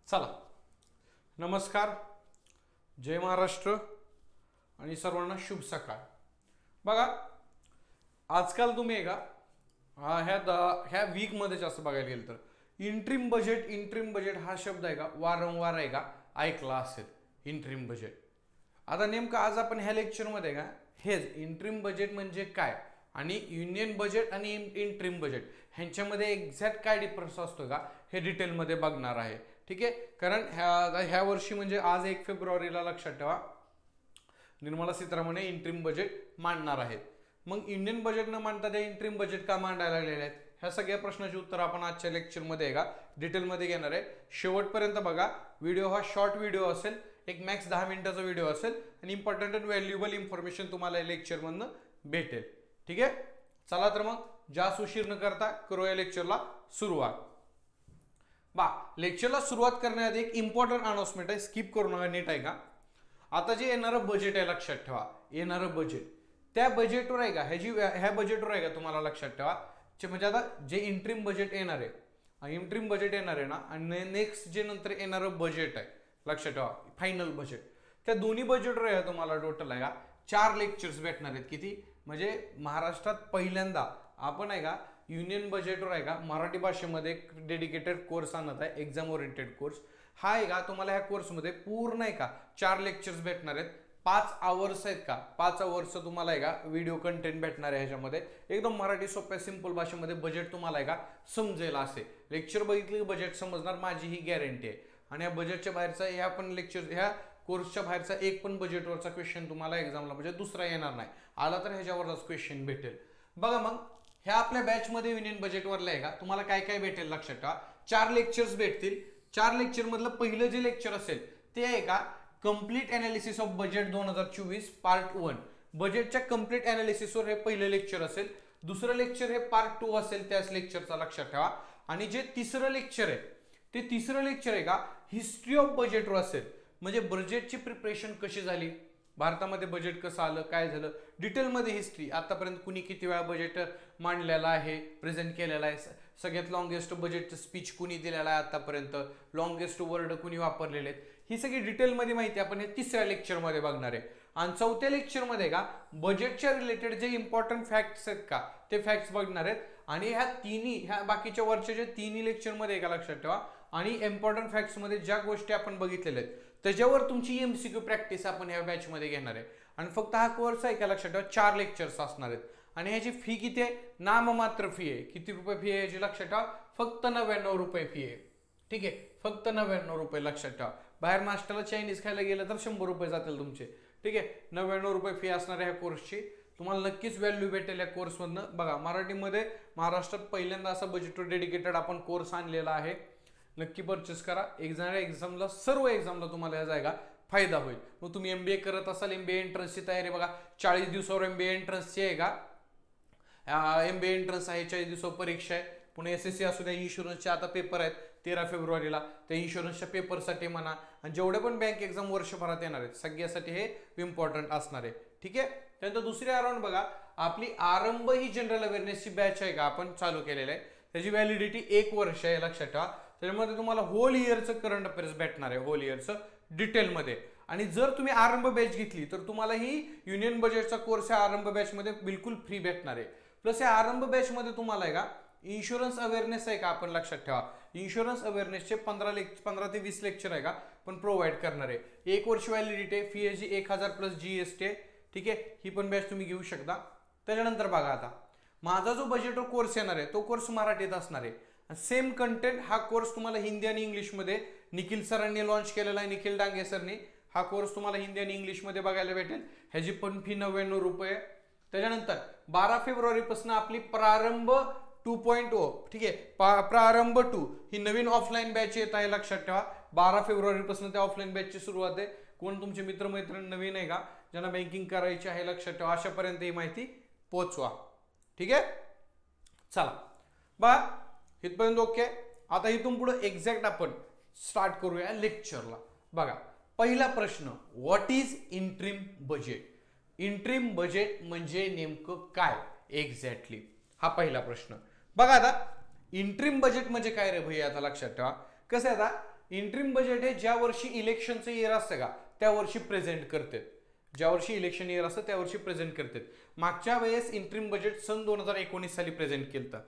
चला, नमस्कार, जय महाराष्ट्र आणि सर्वांना शुभ सकाळ। बघा, आजकाल तुम्ही आहे का ह्या वीक मध्ये जास्त बघायला गेलं तर इंट्रीम बजेट हा शब्द आहे का वारंवार आहे का ऐकला असेल। इंट्रीम बजेट आता नेमकं आज आपण ह्या लेक्चर मध्ये का हेच इंट्रीम बजेट म्हणजे काय आणि युनियन बजेट आणि इंट्रीम बजेट ह्यांच्यामध्ये एक्झॅक्ट काय डिफरन्स असतो का हे डिटेल मध्ये बघणार आहे। ठीक आहे, कारण ह्या वर्षी म्हणजे आज 1 फेब्रुवारीला लक्षात ठेवा निर्मला सीतारामन इंट्रीम बजेट मांडणार आहेत। मग इंडियन बजेट न मांडता ते इंट्रीम बजेट का मांडायला लागलेले आहेत ह्या सगळ्या प्रश्नाची उत्तर आपण आजच्या लेक्चर मध्ये का डिटेल मध्ये घेणार आहे। शेवटपर्यंत बघा, व्हिडिओ हा शॉर्ट व्हिडिओ असेल, एक मॅक्स 10 मिनिटाचा व्हिडिओ असेल आणि इम्पॉर्टंट अँड व्हॅल्युएबल इन्फॉर्मेशन तुम्हाला लेक्चर मधनं भेटेल। ठीक आहे, चला तर मग जास्त उशीर न करता करूया लेक्चरला सुरुवात। लेक्चरला सुरुवात करण्याआधी एक इम्पॉर्टंट अनाउन्समेंट आहे, स्किप करू नका, नीट आहे का। आता जे येणारं बजेट आहे लक्षात ठेवा, येणारं बजेट त्या बजेटवर आहे का ह्या बजेटवर आहे का तुम्हाला लक्षात ठेवा म्हणजे आता जे इंट्रीम बजेट येणार आहे ना आणि नेक्स्ट जे नंतर येणारं बजेट आहे लक्षात ठेवा फायनल बजेट, त्या दोन्ही बजेटवर आहे तुम्हाला टोटल आहे का 4 लेक्चर्स भेटणार आहेत। किती म्हणजे महाराष्ट्रात पहिल्यांदा आपण आहे का युनियन बजेटवर आहे का मराठी भाषेमध्ये एक डेडिकेटेड कोर्स आणत आहे, एक्झाम ओरिएंटेड कोर्स। हा आहे का तुम्हाला ह्या कोर्समध्ये पूर्ण आहे का 4 लेक्चर्स भेटणार आहेत, 5 आवर्स आहेत का 5 आवर्स तुम्हाला आहे का व्हिडिओ कंटेंट भेटणार आहे। ह्याच्यामध्ये एकदम मराठी सोप्या सिंपल भाषेमध्ये बजेट तुम्हाला आहे का समजेल असे लेक्चर बघितले की बजेट समजणार, माझी ही गॅरंटी आहे। आणि या बजेटच्या बाहेरचा ह्या पण लेक्चर ह्या कोर्सच्या बाहेरचा एक पण बजेटवरचा क्वेश्चन तुम्हाला एक्झामला म्हणजे दुसरा येणार नाही, आला तर ह्याच्यावरच क्वेश्चन भेटेल। बघा मग ह्या आपल्या बॅच मध्ये युनियन बजेटवरला आहे का तुम्हाला काय काय भेटेल लक्षात ठेवा, 4 लेक्चर्स भेटतील। 4 लेक्चर मधलं पहिलं जे लेक्चर असेल ते आहे का complete analysis of budget 2024 part 1, बजेटच्या कंप्लीट एनालिसिसवर हे पहिलं लेक्चर असेल। दुसरं लेक्चर हे पार्ट 2 असेल त्याच लेक्चरचा लक्षात ठेवा। आणि जे तिसरं लेक्चर आहे ते तिसरं लेक्चर आहे का हिस्ट्री ऑफ बजेटवर असेल, म्हणजे बजेटची प्रिपरेशन कशी झाली, भारतामध्ये बजेट कसं आलं, काय झालं, डिटेलमध्ये हिस्ट्री, आतापर्यंत कुणी किती वेळा बजेट मांडलेला आहे, प्रेझेंट केलेला आहे, सगळ्यात लॉंगेस्ट बजेटचं स्पीच कुणी दिलेला आहे आतापर्यंत, लॉंगेस्ट वर्ड कुणी वापरलेले आहेत, ही सगळी डिटेलमध्ये माहिती आपण हे तिसऱ्या लेक्चरमध्ये बघणार आहे। आणि चौथ्या लेक्चरमध्ये का बजेटच्या रिलेटेड जे इम्पॉर्टंट फॅक्ट्स आहेत का ते फॅक्ट्स बघणार आहेत। आणि ह्या बाकीच्या वरच्या जे तिन्ही लेक्चरमध्ये का लक्षात ठेवा आणि इम्पॉर्टंट फॅक्ट्स मध्ये ज्या गोष्टी आपण बघितलेल्या आहेत त्याच्यावर तुमची एमसीक्यू प्रॅक्टिस आपण ह्या बॅच मध्ये घेणार आहे। आणि फक्त हा कोर्स आहे का लक्षात ठेवा 4 लेक्चर्स असणार आहेत। आणि ह्याची फी किती आहे, नाममात्र फी आहे। किती रुपये फी आहे याची लक्षात ठेवा, फक्त 99 रुपये फी आहे। ठीक आहे, फक्त 99 रुपये लक्षात ठेवा। बाहेर नाश्त्याला चायनीज खायला गेलं तर 100 रुपये जातील तुमचे। ठीक आहे, 99 रुपये फी असणार आहे ह्या कोर्सची, तुम्हाला नक्कीच व्हॅल्यू भेटेल या कोर्समधनं। बघा, मराठीमध्ये महाराष्ट्रात पहिल्यांदा असा बजेटवर डेडिकेटेड आपण कोर्स आणलेला आहे, नक्की परचेस करा। एक्झामला सर्व एक्झामला तुम्हाला याचा का फायदा होईल। मग तुम्ही एमबीए करत असाल, एमबीए एंट्रन्सची तयारी बघा, 40 दिवसावर एमबीए एंट्रन्सची आहे का एमबीए एंट्रन्स आहे, 40 दिवसावर परीक्षा आहे। पुणे एसएससी असू द्या, इन्शुरन्सचे आता पेपर आहेत 13 फेब्रुवारीला, त्या इन्शुरन्सच्या पेपरसाठी म्हणा आणि जेवढे पण बँक एक्झाम वर्षभरात येणार आहेत सगळ्यासाठी हे इम्पॉर्टंट असणार आहे। ठीक आहे, त्यानंतर दुसरी अराउंड बघा, आपली आरंभ ही जनरल अवेअरनेसची बॅच आहे का आपण चालू केलेलं आहे, त्याची व्हॅलिडिटी 1 वर्ष आहे लक्षात ठेवा। त्याच्यामध्ये तुम्हाला होल इयरचं करंट अफेअर्स भेटणार आहे, होल इयरचं डिटेलमध्ये। आणि जर तुम्ही आरंभ बॅच घेतली तर तुम्हाला ही युनियन बजेटचा कोर्स या आरंभ बॅचमध्ये बिलकुल फ्री भेटणार आहे। प्लस या आरंभ बॅचमध्ये तुम्हाला आहे का इन्शुरन्स अवेअरनेस आहे का आपण लक्षात ठेवा, इन्शुरन्स अवेअरनेसचे 15 ते 20 लेक्चर आहे का पण प्रोव्हाइड करणार आहे। 1 वर्ष व्हॅलिडिटी आहे, फी याची 1000 प्लस जीएसटी आहे। ठीक आहे, ही पण बॅच तुम्ही घेऊ शकता। त्याच्यानंतर बघा, आता माझा जो बजेटवर कोर्स येणार आहे तो कोर्स मराठीत असणार आहे। सेम कंटेंट हा कोर्स तुम्हाला हिंदी आणि इंग्लिशमध्ये निखिल सरांनी लॉन्च केलेला आहे, निखिल डांगे सरनी। हा कोर्स तुम्हाला हिंदी आणि इंग्लिशमध्ये बघायला भेटेल, ह्याची पण फी 99 रुपये। त्याच्यानंतर 12 फेब्रुवारीपासून आपली प्रारंभ 2.0, ठीक आहे, प्रारंभ 2 ही नवीन ऑफलाईन बॅच येत आहे लक्षात ठेवा। 12 फेब्रुवारीपासून त्या ऑफलाईन बॅचची सुरुवात आहे। कोण तुमचे मित्रमैत्रीण नवीन आहे का ज्यांना बँकिंग करायची आहे लक्षात ठेवा, अशापर्यंत ही माहिती पोहोचवा। ठीक आहे, चला बघा इथपर्यंत ओके। आता इथून पुढे एक्झॅक्ट आपण स्टार्ट करूया लेक्चरला। बघा, पहिला प्रश्न, what is interim budget, interim budget म्हणजे नेमकं काय एक्झॅक्टली, हा पहिला प्रश्न। बघा, आता इंट्रीम बजेट म्हणजे काय रे भैया, आता लक्षात ठेवा कसं आहे, आता इंट्रीम बजेट हे ज्या वर्षी इलेक्शनचं इयर असतं का त्या वर्षी प्रेझेंट करतात, ज्या वर्षी इलेक्शन इयर असतं त्या वर्षी प्रेझेंट करतात. मागच्या वेळेस इंट्रीम बजेट सन 2019 साली प्रेझेंट केलं,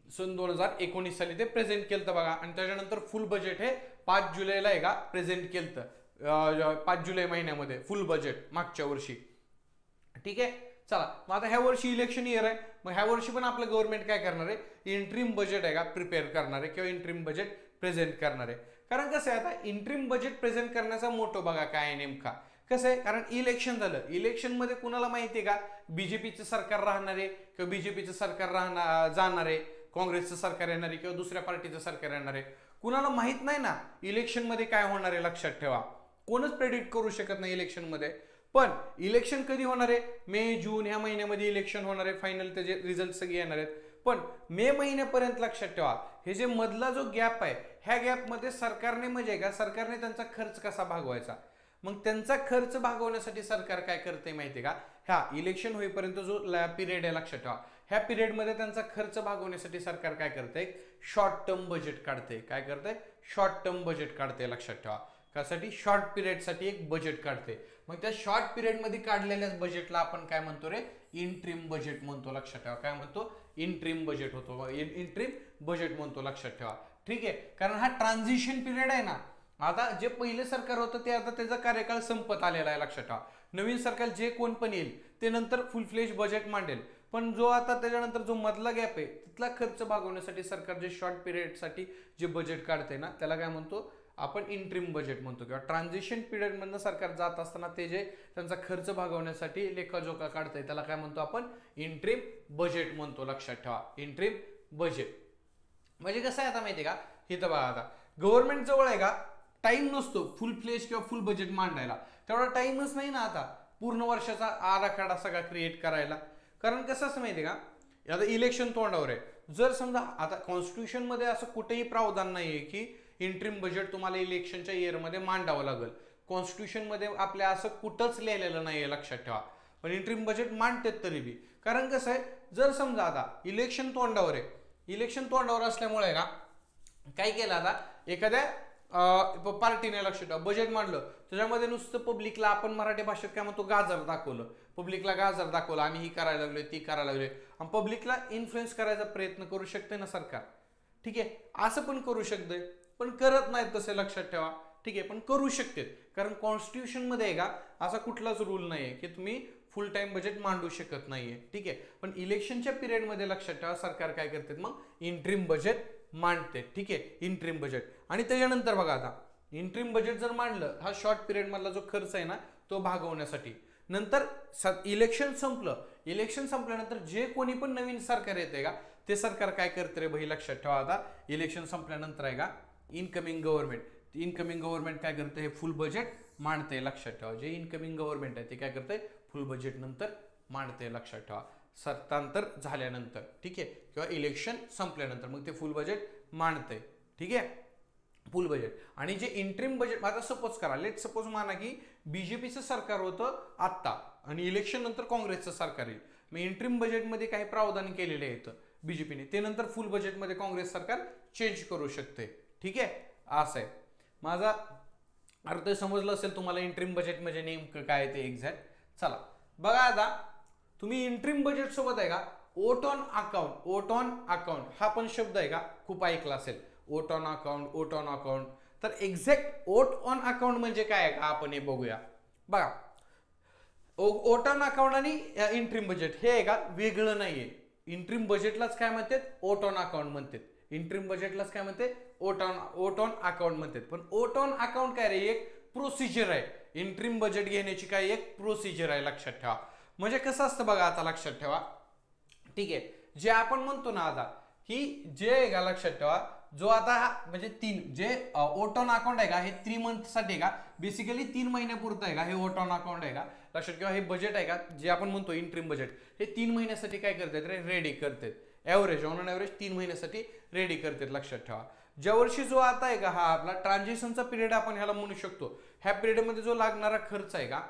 सन 2019 साली ते प्रेझेंट केलं बघा. आणि त्याच्यानंतर फुल बजेट हे 5 जुलैला आहे का प्रेझेंट केलं, 5 जुलै महिन्यामध्ये फुल बजेट मागच्या वर्षी. ठीक आहे, चला मग आता ह्या वर्षी इलेक्शन इयर आहे, मग ह्या वर्षी पण आपलं गव्हर्नमेंट काय करणार आहे, इंट्रीम बजेट आहे का प्रिपेअर करणार आहे किंवा इंट्रीम बजेट प्रेझेंट करणार आहे. कारण कसं आहे आता इंट्रीम बजेट प्रेझेंट करण्याचा मोठो बघा काय आहे नेमका, कसं आहे कारण इलेक्शन झालं, इलेक्शन मध्ये कुणाला माहिती आहे का बीजेपीचं सरकार राहणार आहे किंवा बीजेपीचं सरकार जाणार आहे, काँग्रेसचं सरकार येणार आहे किंवा दुसऱ्या पार्टीचं सरकार येणार आहे, कुणाला माहित नाही ना इलेक्शन मध्ये काय होणार आहे. लक्षात ठेवा, कोणच प्रेडिक्ट करू शकत नाही इलेक्शन मध्ये. पण इलेक्शन कधी होणार आहे, मे जून ह्या महिन्यामध्ये इलेक्शन होणार आहे, फायनल त्याचे रिझल्ट सगळे येणार आहेत. पण मे महिन्यापर्यंत लक्षात ठेवा हे जे मधला जो गॅप आहे ह्या गॅपमध्ये सरकारने म्हणजे का सरकारने त्यांचा खर्च कसा भागवायचा, मग त्यांचा खर्च भागवण्यासाठी सरकार काय करते माहितीये का, ह्या इलेक्शन होईपर्यंत जो पिरियड आहे लक्षात ठेवा ह्या पिरियडमध्ये त्यांचा खर्च भागवण्यासाठी सरकार काय करते, शॉर्ट टर्म बजेट काढते. काय करते, शॉर्ट टर्म बजेट काढते. लक्षात ठेवा त्यासाठी शॉर्ट पिरियडसाठी एक बजेट काढते. मग त्या शॉर्ट पिरियडमध्ये काढलेल्याच बजेटला आपण काय म्हणतो रे, इंट्रीम बजेट म्हणतो. लक्षात ठेवा काय म्हणतो, इंट्रीम बजेट होतो, इंट्रीम बजेट म्हणतो. लक्षात ठेवा. ठीक आहे, कारण हा ट्रान्झिशन पिरियड आहे ना, आता जे पहिले सरकार होतं ते आता त्याचा कार्यकाळ संपत आलेला आहे. लक्षात ठेवा नवीन सरकार जे कोण पण येईल ते नंतर फुल फ्लेज बजेट मांडेल, पण जो आता त्याच्यानंतर जो मधला गॅप आहे तिथला खर्च भागवण्यासाठी सरकार जे शॉर्ट पिरियड साठी जे बजेट काढते ना त्याला काय म्हणतो आपण, इंट्रीम बजेट म्हणतो. किंवा ट्रान्झिशन पिरियड मधनं सरकार जात असताना ते जे त्यांचा खर्च भागवण्यासाठी लेखाजोखा काढतंय त्याला काय म्हणतो आपण, इंट्रीम बजेट म्हणतो. लक्षात ठेवा इंट्रीम बजेट म्हणजे कसं आहे आता माहितीये का, हे तर बघा आता गव्हर्नमेंट जवळ आहे का टाइम नसतो फुल फ्लेज किंवा फुल बजेट मांडायला, तेवढा टाइमच नाही ना आता पूर्ण वर्षाचा आराखडा सगळा क्रिएट करायला. कारण कसं असं माहितीये का, आता इलेक्शन तोंडावर आहे, जर समजा आता कॉन्स्टिट्यूशन मध्ये असं कुठेही प्रावधान नाहीये की इंट्रीम बजेट तुम्हाला इलेक्शनच्या इयरमध्ये मांडावं लागेल, कॉन्स्टिट्यूशन मध्ये आपल्या असं कुठंच लिहिलेलं नाहीये. लक्षात ठेवा, पण इंट्रीम बजेट मांडतात तरी बी. कारण कसं आहे, जर समजा आता इलेक्शन तोंडावर आहे, इलेक्शन तोंडावर असल्यामुळे का काय केलं आता एखाद्या पार्टीने लक्षात ठेवा बजेट मांडलं त्याच्यामध्ये नुसतं पब्लिकला आपण मराठी भाषेत काय म्हणतो गाजर दाखवलं, पब्लिकला गाजर दाखवलं आम्ही ही करायला लागलोय ती करायला लागलोय, आणि पब्लिकला इन्फ्लुएन्स करायचा प्रयत्न करू शकते ना सरकार. ठीक आहे, असं पण करू शकते पण करत नाहीत तसे. लक्षात ठेवा. ठीक आहे, पण करू शकते कारण कॉन्स्टिट्यूशन मध्ये आहे का असा कुठलाच रूल नाहीये की तुम्ही फुल टाइम बजेट मांडू शकत नाहीये. ठीक आहे, पण इलेक्शनच्या पिरियड मध्ये लक्षात ठेवा सरकार काय करते मग इंट्रीम बजेट मांडते. ठीक आहे, इंट्रीम बजेट. आणि त्याच्यानंतर बघा आता इंट्रीम बजेट जर मांडलं हा शॉर्ट पिरियड मधला जो खर्च आहे ना तो भागवण्यासाठी, नंतर इलेक्शन संपलं, इलेक्शन संपल्यानंतर जे कोणी पण नवीन सरकार येते का ते सरकार काय करते रे भाई, लक्षात ठेवा आता इलेक्शन संपल्यानंतर आहे का इनकमिंग गव्हर्नमेंट काय करते, हे फुल बजेट मांडते. लक्षात ठेवा, जे इनकमिंग गव्हर्नमेंट आहे ते काय करते फुल बजेट नंतर मांडते. लक्षात ठेवा, सत्तांतर झाल्यानंतर. ठीक आहे, किंवा इलेक्शन संपल्यानंतर मग ते फुल बजेट मांडते. ठीक आहे, फुल बजेट. आणि जे इंट्रीम बजेट आता सपोज करा, लेट सपोज माना की बीजेपीचं सरकार होतं आत्ता आणि इलेक्शन नंतर काँग्रेसचं सरकार येईल, मग इंट्रीम बजेटमध्ये काही प्रावधान केलेले आहेत बीजेपीने, ते नंतर फुल बजेटमध्ये काँग्रेस सरकार चेंज करू शकते. ठीक आहे, असं आहे. माझा अर्थ समजलं असेल तुम्हाला इंट्रीम बजेट म्हणजे नेमकं काय ते एक्झॅक्ट. चला बघा आता तुम्ही इंट्रीम बजेट सोबत आहे का ओट ऑन अकाउंट हा पण शब्द आहे का खूप ऐकला असेल, ओट ऑन अकाउंट. तर एक्झॅक्ट ओट ऑन अकाउंट म्हणजे काय आहे का आपण हे बघूया. बघा ओट ऑन अकाउंट आणि इंट्रीम बजेट हे आहे का वेगळं नाहीये. इंट्रीम बजेटलाच काय म्हणतात, ओट ऑन अकाउंट म्हणतात. इंट्रीम बजेटलाच काय म्हणते, ओट ऑन अकाउंट म्हणतात. पण ओट ऑन अकाउंट काय रे, एक प्रोसिजर आहे. इंट्रीम बजेट घेण्याची काय एक प्रोसिजर आहे. लक्षात ठेवा. म्हणजे कसं असतं बघा आता लक्षात ठेवा. ठीक आहे, जे आपण म्हणतो ना आता की जे आहे का लक्षात ठेवा, जो आता म्हणजे जे ओट ऑन अकाउंट आहे का हे 3 मंथ साठी का बेसिकली 3 महिन्यापुरतं आहे का हे ओट ऑन अकाउंट आहे का. लक्षात ठेवा, हे बजेट आहे का जे आपण म्हणतो इंट्रीम बजेट हे 3 महिन्यासाठी काय करतात रे, रेडी करतात. ॲव्हरेज ऑन ॲव्हरेज 3 महिन्यासाठी रेडी करतात. लक्षात ठेवा. ज्या वर्षी जो आता आहे का हा आपला ट्रान्झिशनचा पिरियड आपण ह्याला म्हणू शकतो, ह्या पिरियडमध्ये जो लागणारा खर्च आहे का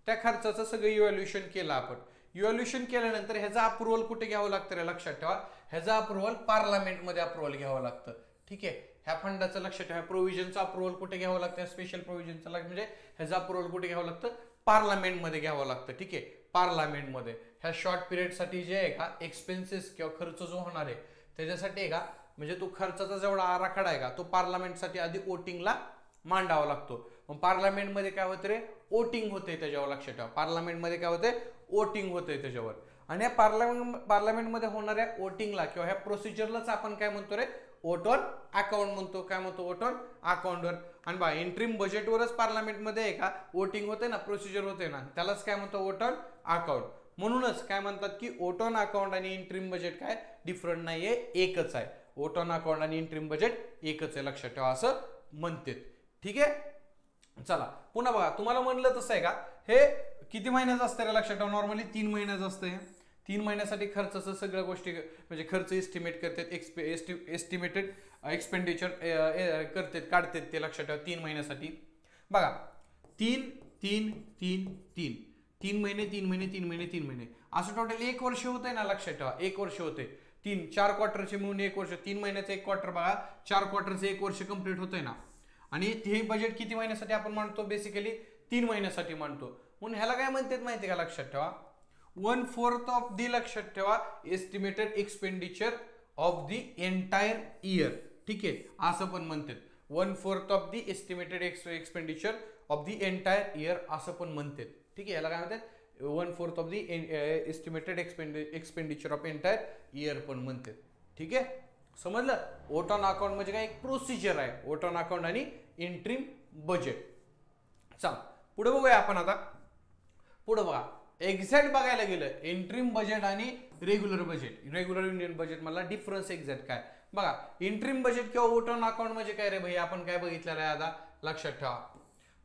त्या खर्चाचं सगळं इव्हॅल्युएशन केलं आपण. इव्हॅल्युएशन केल्यानंतर ह्याचा अप्रुव्हल कुठे घ्यावं लागतं रे, लक्षात ठेवा, ह्याचा अप्रुव्हल पार्लमेंटमध्ये अप्रुव्हल घ्यावं लागतं. ठीक आहे, ह्या फंडाचं लक्षात ठेवा, प्रोव्हिजनचा अप्रुव्हल कुठे घ्यावं लागतं, स्पेशल प्रोव्हिजनचा म्हणजे ह्याचा अप्रुव्हल कुठे घ्यावं लागतं, पार्लमेंटमध्ये घ्यावं लागतं. ठीक आहे, पार्लमेंटमध्ये ह्या शॉर्ट पिरियडसाठी जे आहे का एक्सपेन्सेस किंवा खर्च जो होणार आहे त्याच्यासाठी आहे का, म्हणजे तो खर्चाचा जेवढा आराखडा आहे का तो पार्लमेंटसाठी आधी वोटिंगला मांडावा लागतो. मग पार्लमेंटमध्ये काय होतं रे, वोटिंग होते त्याच्यावर, लक्षात ठेवा. पार्लमेंटमध्ये काय होते, वोटिंग होते त्याच्यावर. आणि या पार्लमेंटमध्ये होणाऱ्या वोटिंगला किंवा ह्या प्रोसिजरलाच आपण काय म्हणतो रे, वोट ऑन अकाउंट म्हणतो. काय म्हणतो, वोट ऑन अकाउंटवर. आणि बा इंट्रीम बजेटवरच पार्लमेंटमध्ये आहे का वोटिंग होते ना, प्रोसिजर होते ना, त्यालाच काय म्हणतो, वोट ऑन अकाउंट. म्हणूनच काय म्हणतात की वोट ऑन अकाउंट आणि इंट्रीम बजेट काय डिफरंट नाहीये, एकच आहे. वोट ऑन अकाउंट आणि इंट्रीम बजेट एकच आहे, लक्षात ठेवा, असं म्हणते. ठीक आहे, चला पुन्हा बघा. तुम्हाला म्हणलं तसं आहे का, हे किती महिन्याचं असतं रे, लक्षात ठेवा. नॉर्मली 3 महिन्याचं असतं हे. 3 महिन्यासाठी खर्चाचं सगळ्या गोष्टी म्हणजे खर्च एस्टिमेट करतात, एस्टिमेटेड एक्सपेंडिचर करतात, काढतात ते, लक्षात ठेवा. 3 महिन्यासाठी बघा, 3 3 3 3 3 महिने 3 महिने 3 महिने 3 महिने असं टोटल 1 वर्ष होतंय ना, लक्षात ठेवा. 1 वर्ष होते. 4 क्वार्टरचे मिळून 1 वर्ष. 3 महिन्याचं 1 क्वार्टर बघा, 4 क्वार्टरचं 1 वर्ष कंप्लीट होतंय ना. आणि हे बजेट किती महिन्यासाठी आपण मांडतो, बेसिकली 3 महिन्यासाठी मांडतो. म्हणून ह्याला काय म्हणतात माहिती का, लक्षात ठेवा, 1/4 ऑफ दी, लक्षात ठेवा, estimated expenditure of the entire year. ठीक आहे, असं पण म्हणतात. 1/4 of the estimated expenditure of the entire year असं पण म्हणतात. ठीक आहे, याला काय म्हणतात, 1/4 of the estimated expenditure of entire year पण म्हणतात. ठीक आहे, समजलं. वोट ऑन अकाउंट म्हणजे काय, एक प्रोसिजर आहे, वोट ऑन अकाउंट आणि इंट्रीम बजेट. चला पुढे बघूया आपण आता. पुढे बघा, एक्झॅक्ट बघायला गेलं इंट्रीम बजेट आणि regular budget, regular union budget मधला डिफरन्स एक्झॅक्ट काय बघा. इंट्रीम बजेट किंवा वोट ऑन अकाउंट म्हणजे काय रे भाई, आपण काय बघितलेलं आहे आता, लक्षात ठेवा.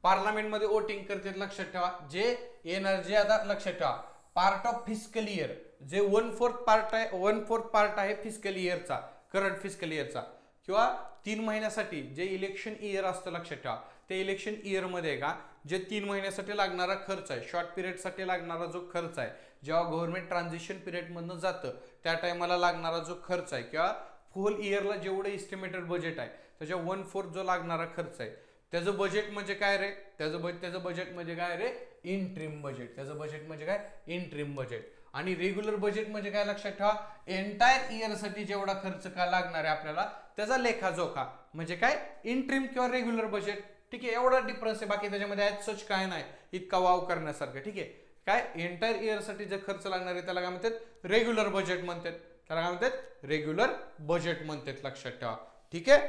पार्लमेंटमध्ये वोटिंग करतात, लक्षात ठेवा. जे येणार, जे आता लक्षात ठेवा, पार्ट ऑफ फिस्कल इयर, जे 1/4 पार्ट आहे, 1/4 पार्ट आहे फिस्कल इयरचा, करंट फिस्कल इयरचा, किंवा 3 महिन्यासाठी जे इलेक्शन इयर असतं, लक्षात ठेवा. ते इलेक्शन इयर मध्ये का जे 3 महिन्यासाठी लागणारा खर्च आहे, शॉर्ट पिरियडसाठी लागणारा जो खर्च आहे, जेव्हा गव्हर्नमेंट ट्रान्झिशन पिरियड मधनं जातं त्या टायमाला लागणारा जो खर्च आहे, किंवा फुल इयरला जेवढं इस्टिमेटेड बजेट आहे त्याच्या 1/4 जो लागणारा खर्च आहे, त्याचं बजेट म्हणजे काय रे, त्याचं बजेट म्हणजे काय रे, इंट्रीम बजेट. त्याचं बजेट म्हणजे काय, इंट्रीम बजेट. आणि रेग्युलर बजेट म्हणजे काय, लक्षात ठेवा, एंटायर इयर साठी जेवढा खर्च का लागणार आहे आपल्याला त्याचा लेखाजोखा म्हणजे काय, इंट्रीम किंवा रेग्युलर बजेट. ठीक आहे, एवढा डिफरन्स आहे, बाकी त्याच्यामध्ये ऍज सच काय नाही इतका वाव करण्यासारखं. ठीक आहे, काय एंटायर इयर साठी जे खर्च लागणार आहे त्याला काय म्हणतात, रेग्युलर बजेट म्हणतात. त्याला काय म्हणतात, रेग्युलर बजेट म्हणतात, लक्षात ठेवा. ठीक आहे,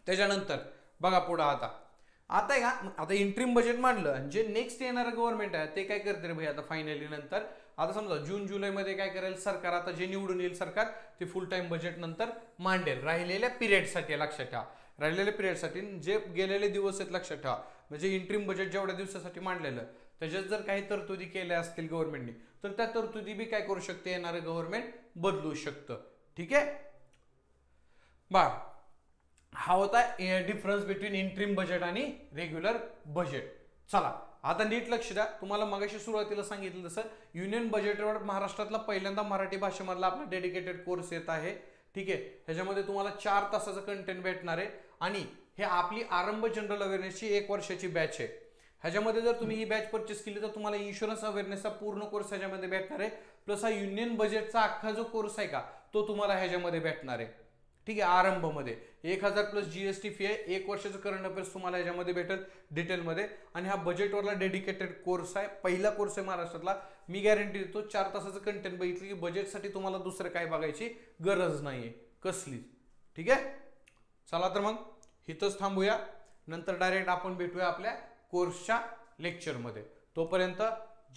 त्याच्यानंतर बघा पुढे आता आहे का, आता इंट्रीम बजेट मांडलं, जे नेक्स्ट येणारं गव्हर्नमेंट आहे ते काय करते रे भाई, आता फायनली नंतर आता समजा जून जुलै मध्ये काय करेल सरकार, आता जे निवडून येईल सरकार ते फुल टाइम बजेट नंतर मांडेल राहिलेल्या पिरियडसाठी, लक्षात ठेवा. राहिलेल्या पिरियडसाठी जे गेलेले दिवस आहेत, लक्षात ठेवा. म्हणजे इंट्रीम बजेट जेवढ्या दिवसासाठी मांडलेलं त्याच्यात जर काही तरतुदी केल्या असतील गव्हर्नमेंटने तर त्या तरतुदी बी काय करू शकते, येणारं गव्हर्नमेंट बदलू शकतं. ठीक आहे बा, हा होता डिफरन्स बिटवीन इंट्रीम बजेट आणि रेग्युलर बजेट. चला आता नीट लक्ष द्या. तुम्हाला मगाशी सुरुवातीला सांगितलं तसं युनियन बजेटवर महाराष्ट्रातला पहिल्यांदा मराठी भाषेमधला आपला डेडिकेटेड कोर्स येत आहे. ठीक आहे, ह्याच्यामध्ये तुम्हाला 4 तासाचं कंटेंट भेटणार आहे आणि हे आपली आरंभ जनरल अवेअरनेसची 1 वर्षाची बॅच आहे. ह्याच्यामध्ये जर तुम्ही ही बॅच परचेस केली तर तुम्हाला इन्शुरन्स अवेअरनेसचा पूर्ण कोर्स ह्याच्यामध्ये भेटणार आहे, प्लस हा युनियन बजेटचा अख्खा जो कोर्स आहे का तो तुम्हाला ह्याच्यामध्ये भेटणार आहे. ठीक आहे, आरंभ मध्ये 1000 प्लस जीएसटी फी आहे. 1 वर्षाचं करंट अफेअर्स तुम्हाला ह्याच्यामध्ये भेटेल डिटेलमध्ये. आणि हा बजेटवरला डेडिकेटेड कोर्स आहे, पहिला कोर्स आहे महाराष्ट्रातला. मी गॅरंटी देतो 4 तासाचं कंटेंट बघितलं की बजेटसाठी तुम्हाला दुसरं काय बघायची गरज नाहीये कसली. ठीक आहे, चला तर मग इथंच थांबूया, नंतर डायरेक्ट आपण भेटूया आपल्या कोर्सच्या लेक्चरमध्ये. तोपर्यंत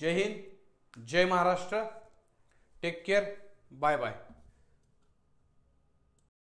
Jai Hind, Jai Maharashtra, take care, bye bye.